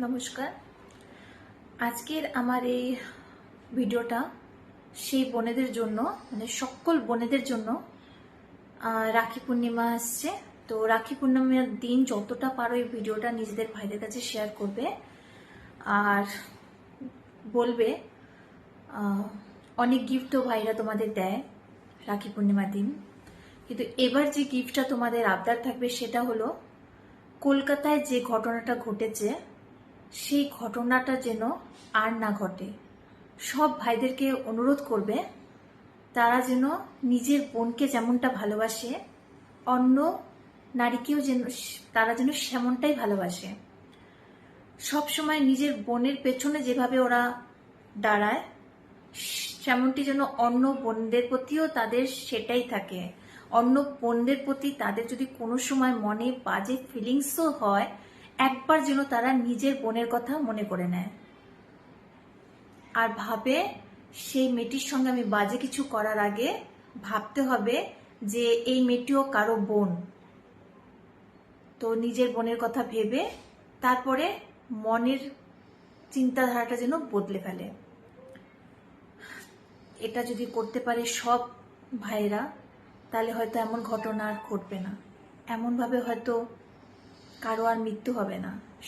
নমস্কার। আজকের আমার এই ভিডিওটা সেই বোনেদের জন্য, মানে সকল বোনেদের জন্য। রাখি পূর্ণিমা আসছে, তো রাখি পূর্ণিমার দিন যতটা পারো এই ভিডিওটা নিজেদের ভাইদের কাছে শেয়ার করবে আর বলবে অনেক গিফট তো ভাইরা তোমাদের দেয় রাখি পূর্ণিমার দিন, কিন্তু এবার যে গিফটটা তোমাদের আবদার থাকবে সেটা হলো কলকাতায় যে ঘটনাটা ঘটেছে সেই ঘটনাটা যেন আর না ঘটে। সব ভাইদেরকে অনুরোধ করবে তারা যেন নিজের বোনকে যেমনটা ভালোবাসে অন্য নারীকেও যেন তারা যেন সেমনটাই ভালোবাসে। সব সময় নিজের বোনের পেছনে যেভাবে ওরা দাঁড়ায় সেমনটি যেন অন্য বোনদের প্রতিও তাদের সেটাই থাকে। অন্য বোনদের প্রতি তাদের যদি কোনো সময় মনে বাজে ফিলিংসও হয়, একবার যেন তারা নিজের বোনের কথা মনে করে নেয় আর ভাবে সেই মেয়েটির সঙ্গে আমি বাজে কিছু করার আগে ভাবতে হবে যে এই মেয়েটিও কারো বোন। তো নিজের বোনের কথা ভেবে তারপরে মনের চিন্তাধারাটা যেন বদলে ফেলে। এটা যদি করতে পারে সব ভাইরা, তাহলে হয়তো এমন ঘটনা আর ঘটবে না, এমনভাবে হয়তো কারো আর মৃত্যু হবে না।